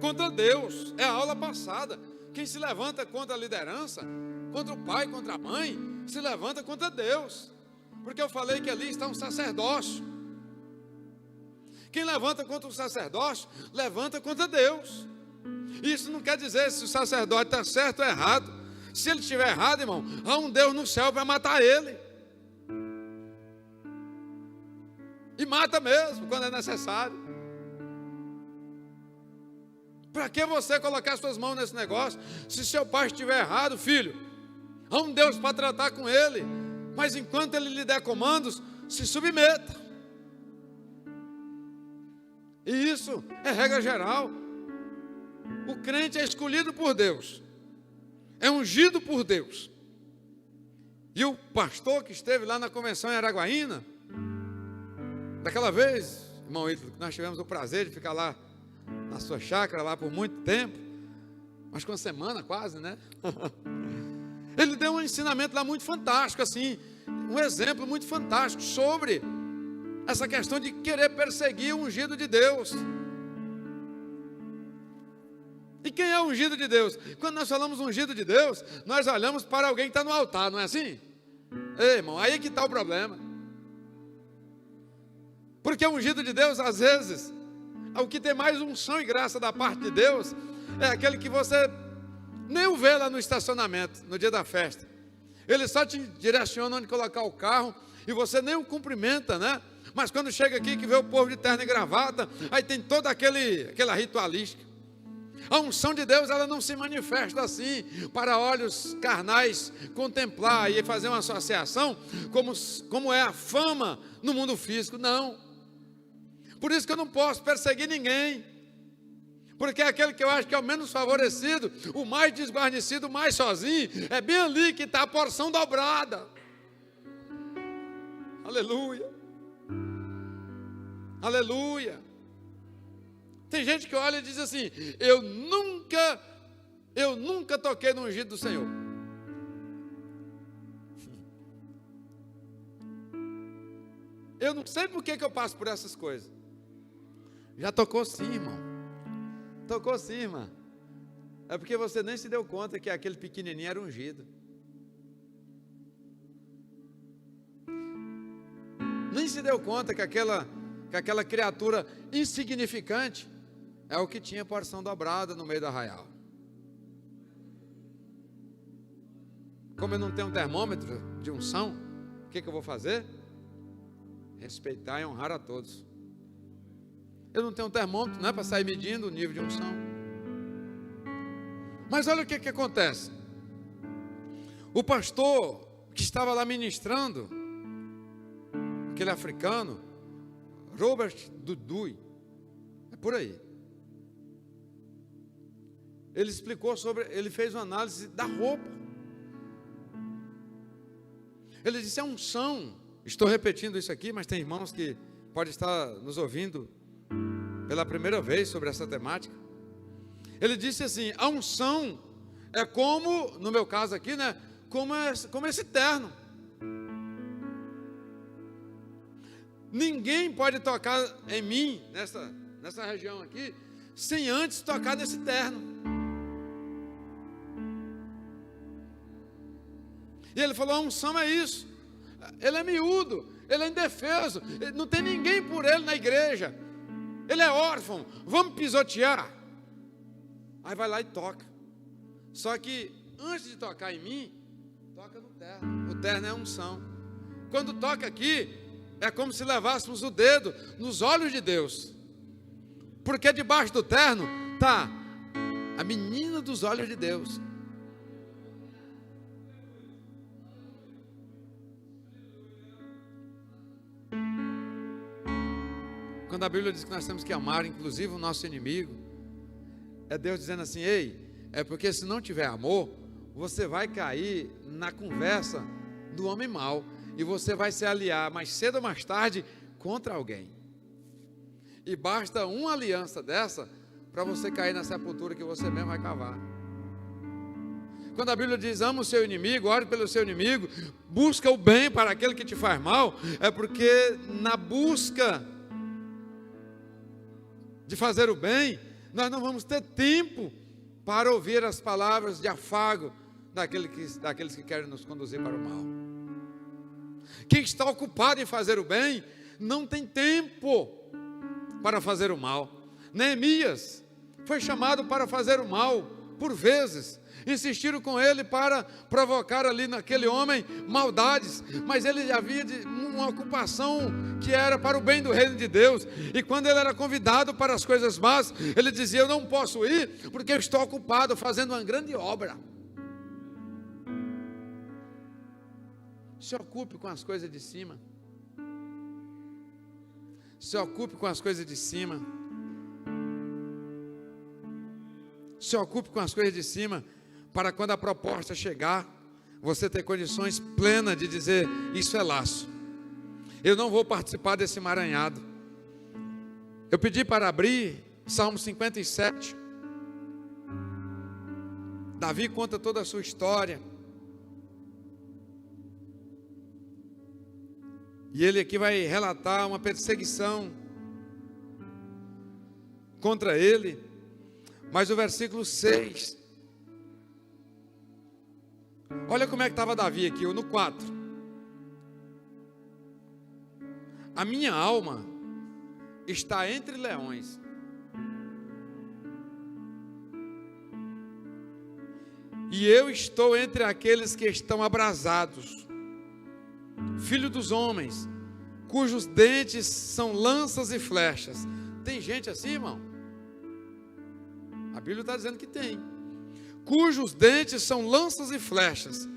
[SPEAKER 1] contra Deus. É a aula passada. Quem se levanta contra a liderança, contra o pai, contra a mãe, se levanta contra Deus. Porque eu falei que ali está um sacerdócio. Quem levanta contra o sacerdócio, levanta contra Deus. Isso não quer dizer se o sacerdote está certo ou errado. Se ele estiver errado, irmão, há um Deus no céu para matar ele. E mata mesmo, quando é necessário. Para que você colocar suas mãos nesse negócio? Se seu pai estiver errado, filho, há um Deus para tratar com ele. Mas enquanto ele lhe der comandos, se submeta. E isso é regra geral. O crente é escolhido por Deus, é ungido por Deus. E o pastor que esteve lá na convenção em Araguaína, daquela vez, irmão Ítalo, nós tivemos o prazer de ficar lá na sua chácara lá por muito tempo, acho que uma semana quase, né? Ele deu um ensinamento lá muito fantástico, assim, um exemplo muito fantástico sobre essa questão de querer perseguir o ungido de Deus. E quem é o ungido de Deus? Quando nós falamos ungido de Deus, nós olhamos para alguém que está no altar, não é assim? Ei, irmão, aí que está o problema. Porque o ungido de Deus, às vezes, o que tem mais unção e graça da parte de Deus, é aquele que você nem o vê lá no estacionamento, no dia da festa. Ele só te direciona onde colocar o carro, e você nem o cumprimenta, né? Mas quando chega aqui, que vê o povo de terno e gravata, aí tem toda aquela ritualística. A unção de Deus, ela não se manifesta assim, para olhos carnais contemplar e fazer uma associação, como é a fama no mundo físico, não. Por isso que eu não posso perseguir ninguém, porque aquele que eu acho que é o menos favorecido, o mais desguarnecido, o mais sozinho, é bem ali que está a porção dobrada. Aleluia. Aleluia. Tem gente que olha e diz assim: eu nunca toquei no ungido do Senhor. Eu não sei por que eu passo por essas coisas. Já tocou sim, irmão. Tocou sim, irmã. É porque você nem se deu conta que aquele pequenininho era ungido. Nem se deu conta que aquela criatura insignificante é o que tinha porção dobrada no meio do arraial. Como eu não tenho um termômetro de unção, o que eu vou fazer? Respeitar e honrar a todos. Eu não tenho um termômetro, não é para sair medindo o nível de unção. Mas olha o que acontece. O pastor que estava lá ministrando, aquele africano, Robert Dudui, é por aí. Ele fez uma análise da roupa. Ele disse: a unção, estou repetindo isso aqui, mas tem irmãos que podem estar nos ouvindo pela primeira vez sobre essa temática. Ele disse assim: a unção é como, no meu caso aqui, né, como esse terno. Ninguém pode tocar em mim, nessa região aqui, sem antes tocar nesse terno. E ele falou: a unção é isso. Ele é miúdo, ele é indefeso, não tem ninguém por ele na igreja. Ele é órfão, vamos pisotear. Aí vai lá e toca. Só que antes de tocar em mim, toca no terno. O terno é a unção. Quando toca aqui, é como se levássemos o dedo nos olhos de Deus. Porque debaixo do terno está a menina dos olhos de Deus. Quando a Bíblia diz que nós temos que amar, inclusive o nosso inimigo, é Deus dizendo assim: ei, é porque se não tiver amor, você vai cair na conversa do homem mau, e você vai se aliar mais cedo ou mais tarde contra alguém. E basta uma aliança dessa para você cair na sepultura que você mesmo vai cavar. Quando a Bíblia diz: ama o seu inimigo, ore pelo seu inimigo, busca o bem para aquele que te faz mal, é porque na busca de fazer o bem, nós não vamos ter tempo para ouvir as palavras de afago daqueles que querem nos conduzir para o mal. Quem está ocupado em fazer o bem, não tem tempo para fazer o mal. Neemias foi chamado para fazer o mal por vezes. Insistiram com ele para provocar ali naquele homem maldades, mas ele havia uma ocupação que era para o bem do reino de Deus. E quando ele era convidado para as coisas más, ele dizia: eu não posso ir porque eu estou ocupado fazendo uma grande obra. Se ocupe com as coisas de cima. Se ocupe com as coisas de cima. Se ocupe com as coisas de cima, para quando a proposta chegar, você ter condições plenas de dizer: isso é laço, eu não vou participar desse emaranhado. Eu pedi para abrir Salmo 57. Davi conta toda a sua história, e ele aqui vai relatar uma perseguição contra ele. Mas o versículo 6, olha como é que estava Davi aqui, no 4. A minha alma está entre leões, e eu estou entre aqueles que estão abrasados, filho dos homens, cujos dentes são lanças e flechas. Tem gente assim, irmão? A Bíblia está dizendo que tem. Cujos dentes são lanças e flechas,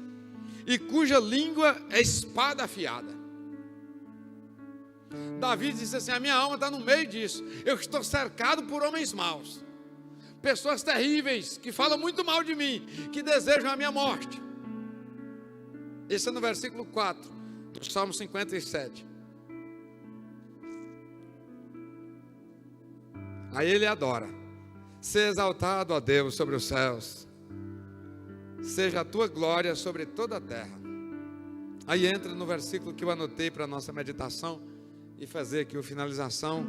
[SPEAKER 1] e cuja língua é espada afiada. Davi disse assim: a minha alma está no meio disso. Eu estou cercado por homens maus, pessoas terríveis, que falam muito mal de mim, que desejam a minha morte. Esse é no versículo 4 do Salmo 57. Aí ele adora. Seja exaltado, ó Deus, sobre os céus. Seja a tua glória sobre toda a terra. Aí entra no versículo que eu anotei para a nossa meditação e fazer aqui a finalização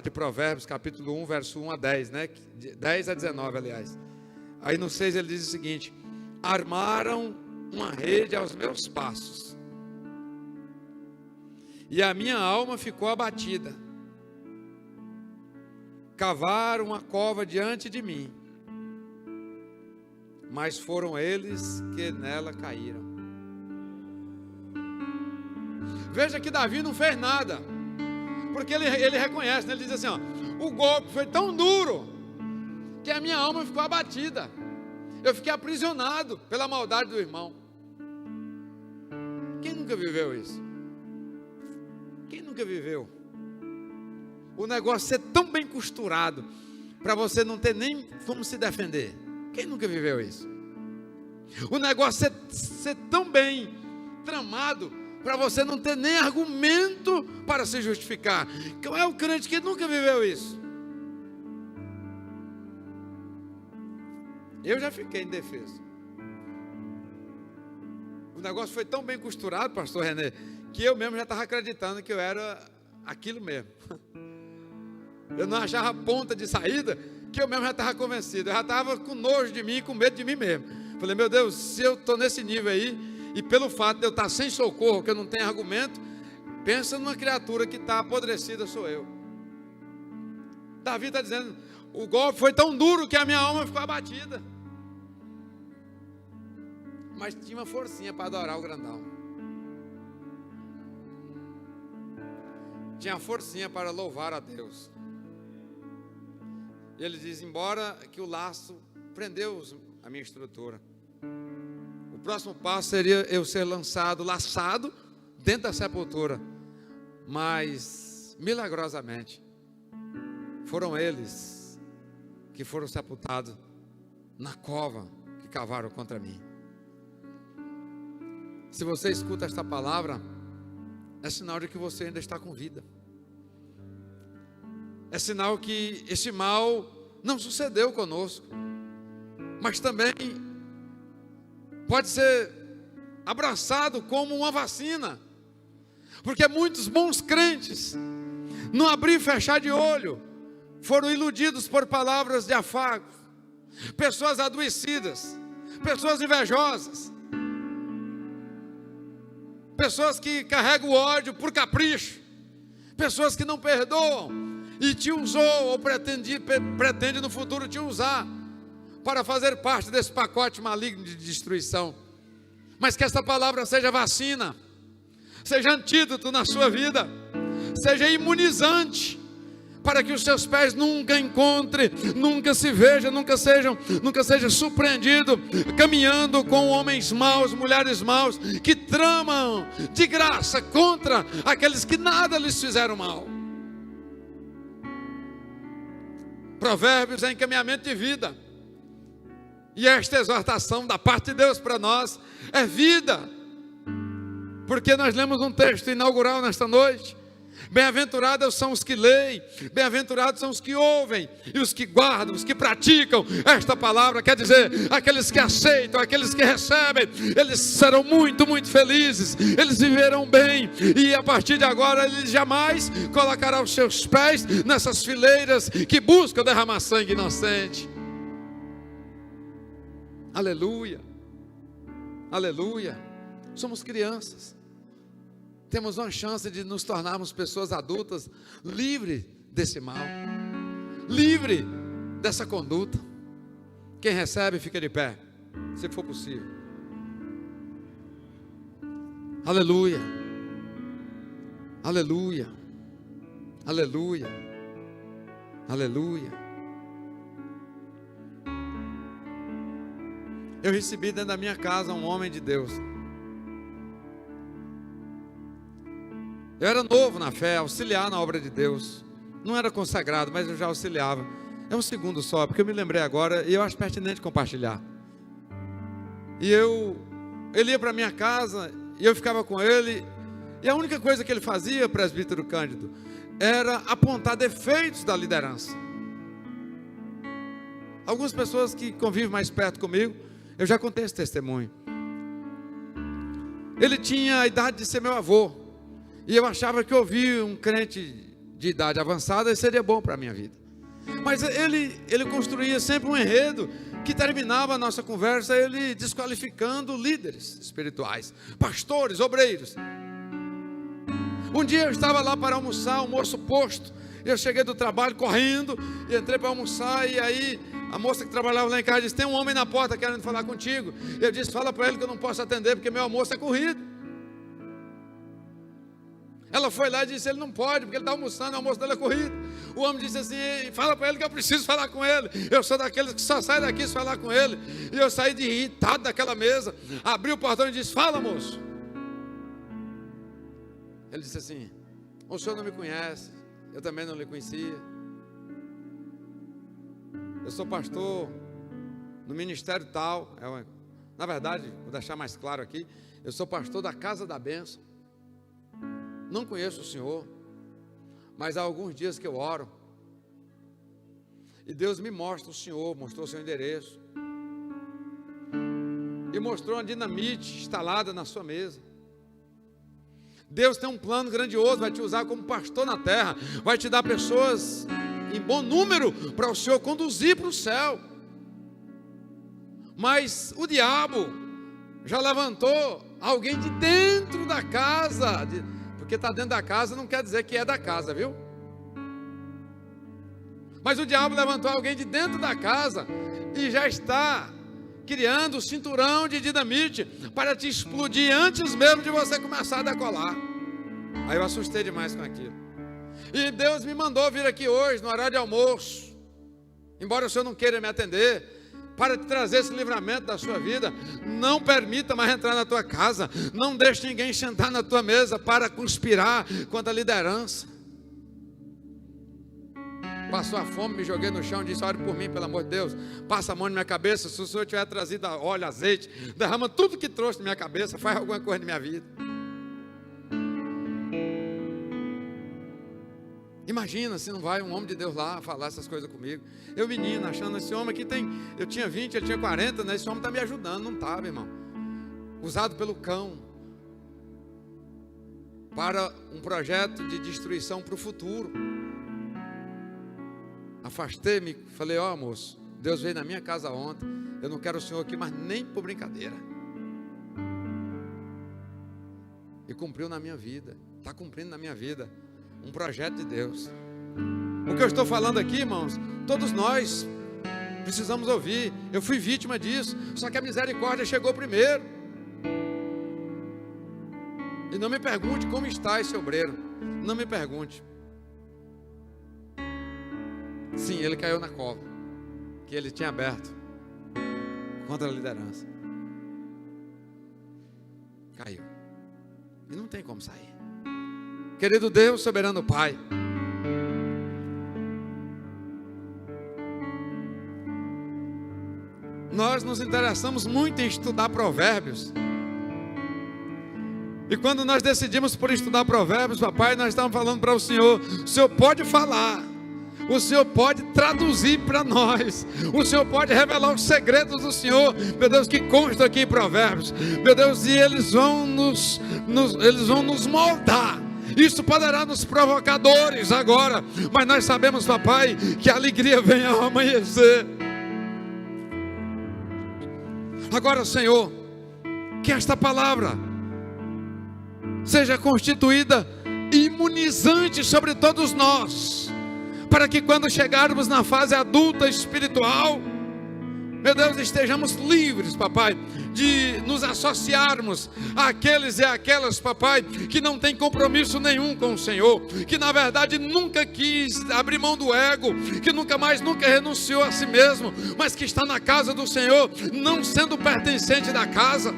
[SPEAKER 1] de Provérbios, capítulo 1, verso 1 a 10, né? 10 a 19, aliás. Aí no 6 ele diz o seguinte: armaram uma rede aos meus passos, e a minha alma ficou abatida. Cavaram uma cova diante de mim, mas foram eles que nela caíram. Veja que Davi não fez nada, porque ele reconhece, né? Ele diz assim, ó, o golpe foi tão duro que a minha alma ficou abatida. Eu fiquei aprisionado pela maldade do irmão. Quem nunca viveu isso? Quem nunca viveu o negócio ser tão bem costurado para você não ter nem como se defender? Quem nunca viveu isso? O negócio ser tão bem tramado para você não ter nem argumento para se justificar. Qual é o crente que nunca viveu isso? Eu já fiquei indefeso. O negócio foi tão bem costurado, pastor René, que eu mesmo já estava acreditando que eu era aquilo mesmo. Eu não achava ponta de saída, que eu mesmo já estava convencido. Eu já estava com nojo de mim, com medo de mim mesmo. Falei, meu Deus, se eu estou nesse nível aí, e pelo fato de eu estar sem socorro, que eu não tenho argumento, pensa numa criatura que está apodrecida, sou eu. Davi está dizendo, o golpe foi tão duro que a minha alma ficou abatida. Mas tinha uma forcinha para adorar o grandão. Tinha forcinha para louvar a Deus. E ele diz, embora que o laço prendeu a minha estrutura, o próximo passo seria eu ser lançado, laçado dentro da sepultura. Mas, milagrosamente, foram eles que foram sepultados na cova que cavaram contra mim. Se você escuta esta palavra, é sinal de que você ainda está com vida. É sinal que esse mal não sucedeu conosco, mas também pode ser abraçado como uma vacina, porque muitos bons crentes, no abrir e fechar de olho, foram iludidos por palavras de afago, pessoas adoecidas, pessoas invejosas, pessoas que carregam o ódio por capricho, pessoas que não perdoam e te usou ou pretende no futuro te usar para fazer parte desse pacote maligno de destruição. Mas que essa palavra seja vacina, seja antídoto na sua vida, seja imunizante, para que os seus pés nunca encontrem, nunca se vejam, nunca seja surpreendido caminhando com homens maus, mulheres maus, que tramam de graça contra aqueles que nada lhes fizeram mal. Provérbios é encaminhamento de vida, e esta exortação da parte de Deus para nós é vida, porque nós lemos um texto inaugural nesta noite. Bem-aventurados são os que leem, bem-aventurados são os que ouvem, e os que guardam, os que praticam esta palavra, quer dizer, aqueles que aceitam, aqueles que recebem, eles serão muito, muito felizes, eles viverão bem, e a partir de agora, eles jamais colocarão os seus pés nessas fileiras que buscam derramar sangue inocente. Aleluia, aleluia. Somos crianças, temos uma chance de nos tornarmos pessoas adultas, livres desse mal, livre dessa conduta. Quem recebe, fica de pé, se for possível. Aleluia, aleluia, aleluia, aleluia. Eu recebi dentro da minha casa um homem de Deus. Eu era novo na fé, auxiliar na obra de Deus. Não era consagrado, mas eu já auxiliava. É um segundo só, porque eu me lembrei agora e eu acho pertinente compartilhar. E ele ia para minha casa e eu ficava com ele. E a única coisa que ele fazia, presbítero Cândido, era apontar defeitos da liderança. Algumas pessoas que convivem mais perto comigo, eu já contei esse testemunho. Ele tinha a idade de ser meu avô, e eu achava que ouvir um crente de idade avançada seria bom para a minha vida. Mas ele construía sempre um enredo que terminava a nossa conversa ele desqualificando líderes espirituais, pastores, obreiros. Um dia eu estava lá para almoçar, almoço posto. Eu cheguei do trabalho correndo e entrei para almoçar, e aí a moça que trabalhava lá em casa disse: tem um homem na porta querendo falar contigo. Eu disse: fala para ele que eu não posso atender porque meu almoço é corrido. Ela foi lá e disse: ele não pode porque ele está almoçando, o almoço dele é corrido. O homem disse assim: fala para ele que eu preciso falar com ele. Eu sou daqueles que só sai daqui se falar com ele. E eu saí de irritado daquela mesa, abri o portão e disse: fala, moço. Ele disse assim: o senhor não me conhece, eu também não lhe conhecia. Eu sou pastor no ministério tal. Na verdade, vou deixar mais claro aqui, eu sou pastor da Casa da Bênção. Não conheço o senhor, mas há alguns dias que eu oro, e Deus me mostra o senhor, mostrou o seu endereço, e mostrou uma dinamite instalada na sua mesa. Deus tem um plano grandioso, vai te usar como pastor na terra, vai te dar pessoas em bom número para o senhor conduzir para o céu. Mas o diabo já levantou alguém de dentro da casa, porque está dentro da casa não quer dizer que é da casa, viu? Mas o diabo levantou alguém de dentro da casa e já está criando o cinturão de dinamite para te explodir antes mesmo de você começar a decolar. Aí eu assustei demais com aquilo. E Deus me mandou vir aqui hoje, no horário de almoço, embora o senhor não queira me atender, para te trazer esse livramento da sua vida. Não permita mais entrar na tua casa, não deixe ninguém sentar na tua mesa para conspirar contra a liderança. Passou a fome, me joguei no chão, disse: ore por mim, pelo amor de Deus, passa a mão na minha cabeça. Se o senhor tiver trazido óleo, azeite, derrama tudo que trouxe na minha cabeça, faz alguma coisa na minha vida. Imagina se não vai um homem de Deus lá falar essas coisas comigo. Eu menino, achando esse homem aqui tem... Eu tinha 20, ele tinha 40, né? Esse homem está me ajudando. Não estava, irmão. Usado pelo cão para um projeto de destruição para o futuro. Afastei-me, falei: ó, moço, Deus veio na minha casa ontem, eu não quero o senhor aqui, mas nem por brincadeira. E cumpriu na minha vida, está cumprindo na minha vida um projeto de Deus. O que eu estou falando aqui, irmãos, todos nós precisamos ouvir. Eu fui vítima disso, só que a misericórdia chegou primeiro. E não me pergunte como está esse obreiro, não me pergunte. Sim, ele caiu na cova que ele tinha aberto contra a liderança. Caiu. E não tem como sair. Querido Deus, soberano Pai, nós nos interessamos muito em estudar provérbios. E quando nós decidimos por estudar provérbios, papai, nós estamos falando para o Senhor pode falar, o Senhor pode traduzir para nós, o Senhor pode revelar os segredos do Senhor, meu Deus, que constam aqui em provérbios, meu Deus, e eles vão nos moldar. Isso poderá nos provocar dores agora, mas nós sabemos, papai, que a alegria vem ao amanhecer. Agora, Senhor, que esta palavra seja constituída imunizante sobre todos nós, para que quando chegarmos na fase adulta espiritual, meu Deus, estejamos livres, papai, de nos associarmos àqueles e àquelas, papai, que não tem compromisso nenhum com o Senhor, que na verdade nunca quis abrir mão do ego, que nunca renunciou a si mesmo, mas que está na casa do Senhor, não sendo pertencente da casa.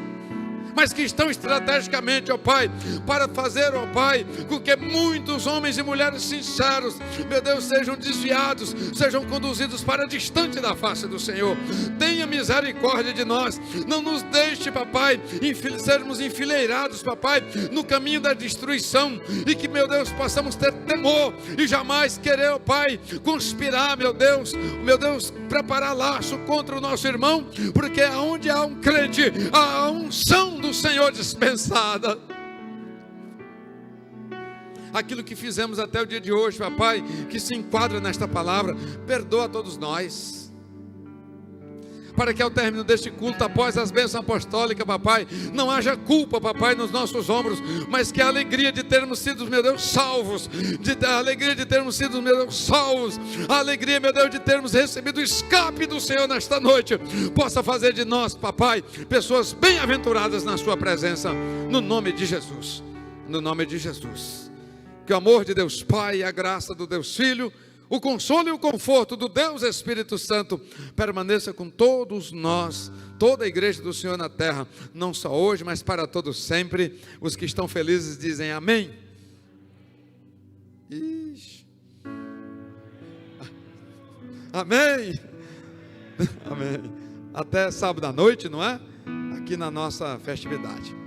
[SPEAKER 1] mas que estão estrategicamente, ó Pai, para fazer, ó Pai, com que muitos homens e mulheres sinceros, meu Deus, sejam desviados, sejam conduzidos para distante da face do Senhor. Tenha misericórdia de nós, não nos deixe, papai, sermos enfileirados, papai, no caminho da destruição, e que, meu Deus, possamos ter temor e jamais querer, ó Pai, conspirar, meu Deus, preparar laço contra o nosso irmão, porque aonde há um crente, há a unção do Senhor dispensada. Aquilo que fizemos até o dia de hoje, papai, que se enquadra nesta palavra, perdoa a todos nós, para que ao término deste culto, após as bênçãos apostólicas, papai, não haja culpa, papai, nos nossos ombros, mas que a alegria de termos sido, meu Deus, salvos, a alegria de termos sido, meu Deus, salvos, a alegria, meu Deus, de termos recebido o escape do Senhor nesta noite, possa fazer de nós, papai, pessoas bem-aventuradas na sua presença, no nome de Jesus, no nome de Jesus. Que o amor de Deus Pai, a graça do Deus Filho, o consolo e o conforto do Deus Espírito Santo permaneça com todos nós, toda a igreja do Senhor na terra, não só hoje, mas para todos sempre. Os que estão felizes dizem amém. Ixi. Amém. Amém. Até sábado à noite, não é? Aqui na nossa festividade.